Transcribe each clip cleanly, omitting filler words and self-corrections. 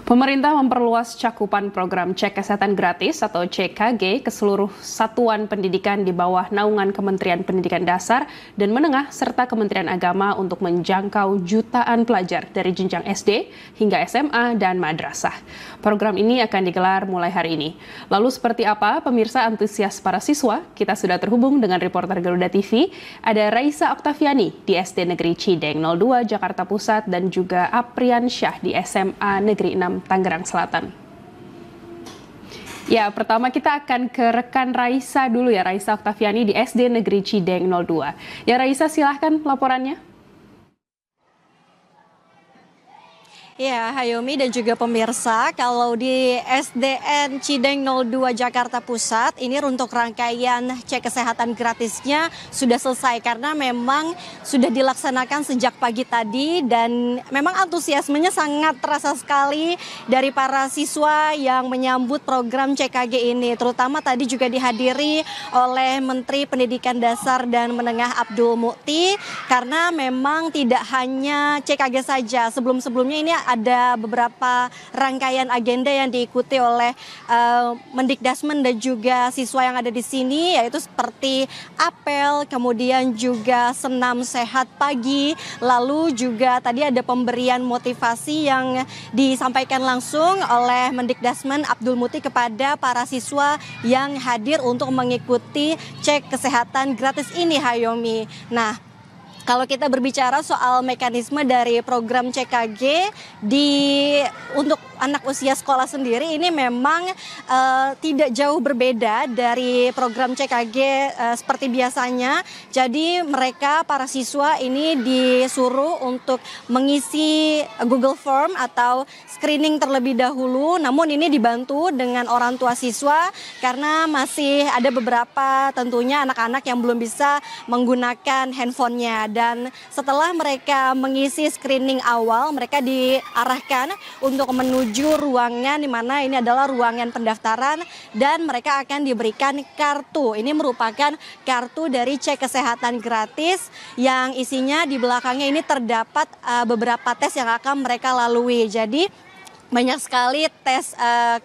Pemerintah memperluas cakupan program cek kesehatan gratis atau CKG ke seluruh satuan pendidikan di bawah naungan Kementerian Pendidikan Dasar dan Menengah serta Kementerian Agama untuk menjangkau jutaan pelajar dari jenjang SD hingga SMA dan madrasah. Program ini akan digelar mulai hari ini. Lalu seperti apa pemirsa antusias para siswa? Kita sudah terhubung dengan reporter Garuda TV, ada Raisa Oktaviani di SD Negeri Cideng 02 Jakarta Pusat dan juga Aprian Syah di SMA Negeri 6 Tangerang Selatan. Ya, pertama kita akan ke rekan Raisa dulu ya, Raisa Oktaviani di SD Negeri Cideng 02. Ya Raisa, silahkan laporannya. Ya, Hayomi dan juga pemirsa, kalau di SDN Cideng 02 Jakarta Pusat, ini untuk rangkaian cek kesehatan gratisnya sudah selesai karena memang sudah dilaksanakan sejak pagi tadi dan memang antusiasmenya sangat terasa sekali dari para siswa yang menyambut program CKG ini. Terutama tadi juga dihadiri oleh Menteri Pendidikan Dasar dan Menengah Abdul Mukti karena memang tidak hanya CKG saja, sebelum-sebelumnya ini ada beberapa rangkaian agenda yang diikuti oleh Mendikdasmen dan juga siswa yang ada di sini, yaitu seperti apel, kemudian juga senam sehat pagi, lalu juga tadi ada pemberian motivasi yang disampaikan langsung oleh Mendikdasmen Abdul Mukti kepada para siswa yang hadir untuk mengikuti cek kesehatan gratis ini, Hayomi. Nah, kalau kita berbicara soal mekanisme dari program CKG untuk anak usia sekolah sendiri ini memang tidak jauh berbeda dari program CKG seperti biasanya. Jadi mereka para siswa ini disuruh untuk mengisi Google Form atau screening terlebih dahulu. Namun ini dibantu dengan orang tua siswa karena masih ada beberapa tentunya anak-anak yang belum bisa menggunakan handphonenya. Dan setelah mereka mengisi screening awal, mereka diarahkan untuk menuju ruangan di mana ini adalah ruangan pendaftaran dan mereka akan diberikan kartu. Ini merupakan kartu dari cek kesehatan gratis yang isinya di belakangnya ini terdapat beberapa tes yang akan mereka lalui. Jadi banyak sekali tes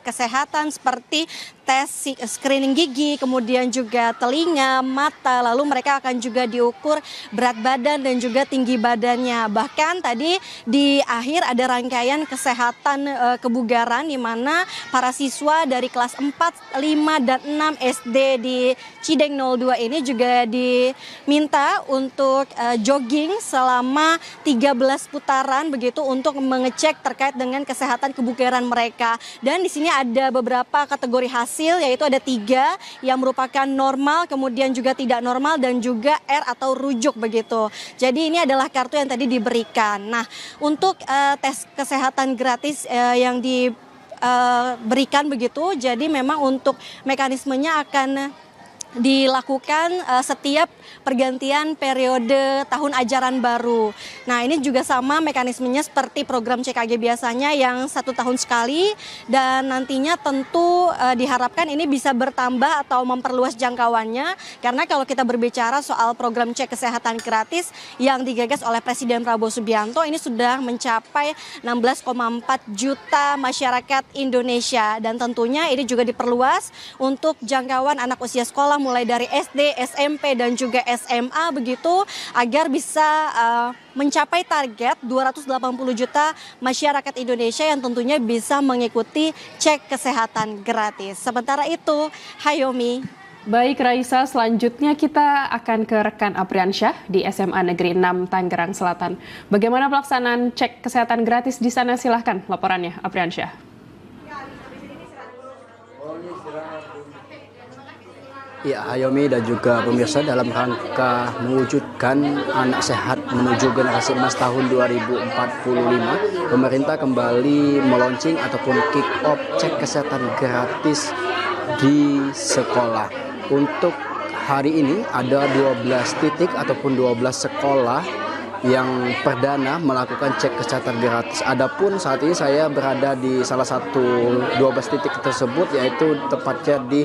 kesehatan seperti tes screening gigi, kemudian juga telinga, mata, lalu mereka akan juga diukur berat badan dan juga tinggi badannya. Bahkan tadi di akhir ada rangkaian kesehatan kebugaran di mana para siswa dari kelas 4, 5, dan 6 SD di Cideng 02 ini juga diminta untuk jogging selama 13 putaran begitu untuk mengecek terkait dengan kesehatan kebugaran mereka. Dan di sini ada beberapa kategori hasil, yaitu ada 3 yang merupakan normal, kemudian juga tidak normal, dan juga R atau rujuk begitu. Jadi ini adalah kartu yang tadi diberikan. Nah, untuk tes kesehatan gratis yang diberikan begitu, jadi memang untuk mekanismenya akan dilakukan setiap pergantian periode tahun ajaran baru. Nah, ini juga sama mekanismenya seperti program CKG biasanya yang 1 tahun sekali dan nantinya tentu diharapkan ini bisa bertambah atau memperluas jangkauannya karena kalau kita berbicara soal program cek kesehatan gratis yang digagas oleh Presiden Prabowo Subianto ini sudah mencapai 16,4 juta masyarakat Indonesia dan tentunya ini juga diperluas untuk jangkauan anak usia sekolah mulai dari SD, SMP, dan juga SMA begitu agar bisa mencapai target 280 juta masyarakat Indonesia yang tentunya bisa mengikuti cek kesehatan gratis. Sementara itu, Hayomi. Baik Raisa, selanjutnya kita akan ke rekan Aprian Syah di SMA Negeri 6 Tangerang Selatan. Bagaimana pelaksanaan cek kesehatan gratis di sana? Silahkan laporannya, Aprian Syah. Ya, Hayomi dan juga pemirsa, dalam rangka mewujudkan anak sehat menuju generasi emas tahun 2045, pemerintah kembali meluncing ataupun kick off cek kesehatan gratis di sekolah. Untuk hari ini ada 12 titik ataupun 12 sekolah yang perdana melakukan cek kesehatan gratis. Adapun saat ini saya berada di salah satu 12 titik tersebut, yaitu tepatnya di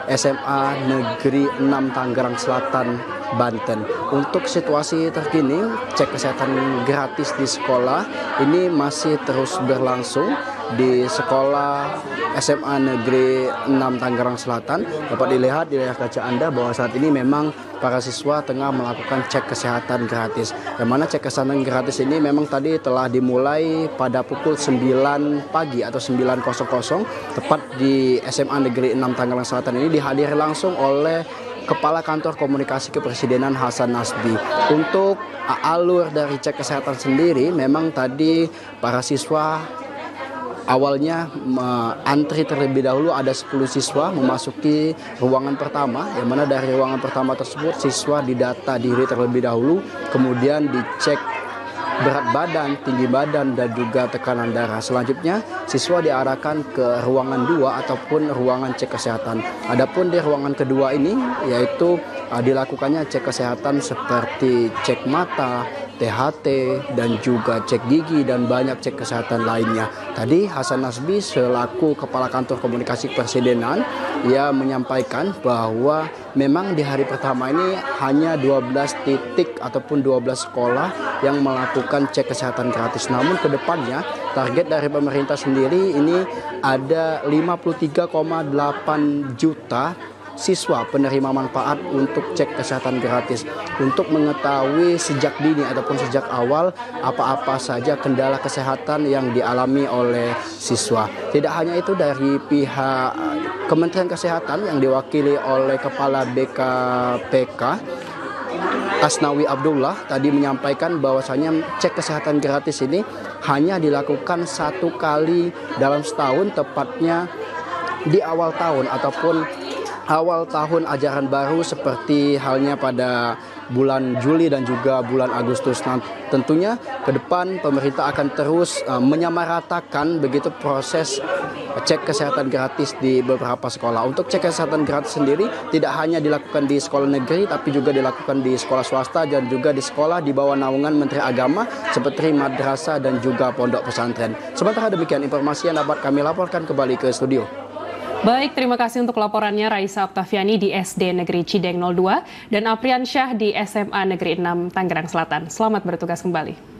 SMA Negeri 6 Tangerang Selatan, Banten. Untuk situasi terkini, cek kesehatan gratis di sekolah ini masih terus berlangsung di sekolah SMA Negeri 6 Tangerang Selatan. Dapat dilihat di layar kaca Anda bahwa saat ini memang para siswa tengah melakukan cek kesehatan gratis. Yang mana cek kesehatan gratis ini memang tadi telah dimulai pada pukul 9 pagi atau 9.00 tepat di SMA Negeri 6 Tangerang Selatan ini dihadiri langsung oleh Kepala Kantor Komunikasi Kepresidenan Hasan Nasbi. Untuk alur dari cek kesehatan sendiri memang tadi para siswa awalnya antri terlebih dahulu, ada 10 siswa memasuki ruangan pertama, yang mana dari ruangan pertama tersebut siswa didata diri terlebih dahulu, kemudian dicek berat badan, tinggi badan, dan juga tekanan darah. Selanjutnya siswa diarahkan ke ruangan 2 ataupun ruangan cek kesehatan. Adapun di ruangan kedua ini yaitu dilakukannya cek kesehatan seperti cek mata, THT, dan juga cek gigi dan banyak cek kesehatan lainnya. Tadi Hasan Nasbi selaku Kepala Kantor Komunikasi Kepresidenan, ia menyampaikan bahwa memang di hari pertama ini hanya 12 titik ataupun 12 sekolah yang melakukan cek kesehatan gratis. Namun ke depannya target dari pemerintah sendiri ini ada 53,8 juta siswa penerima manfaat untuk cek kesehatan gratis, untuk mengetahui sejak dini ataupun sejak awal apa-apa saja kendala kesehatan yang dialami oleh siswa. Tidak hanya itu, dari pihak Kementerian Kesehatan yang diwakili oleh Kepala BKPK Asnawi Abdullah tadi menyampaikan bahwasanya cek kesehatan gratis ini hanya dilakukan 1 kali dalam setahun, tepatnya di awal tahun ataupun awal tahun ajaran baru seperti halnya pada bulan Juli dan juga bulan Agustus. Nah, tentunya ke depan pemerintah akan terus menyamaratakan begitu proses cek kesehatan gratis di beberapa sekolah. Untuk cek kesehatan gratis sendiri tidak hanya dilakukan di sekolah negeri, tapi juga dilakukan di sekolah swasta dan juga di sekolah di bawah naungan Menteri Agama seperti madrasah dan juga pondok pesantren. Sementara demikian informasi yang dapat kami laporkan kembali ke studio. Baik, terima kasih untuk laporannya Raisa Oktaviani di SD Negeri Cideng 02 dan Apriansyah di SMA Negeri 6 Tangerang Selatan. Selamat bertugas kembali.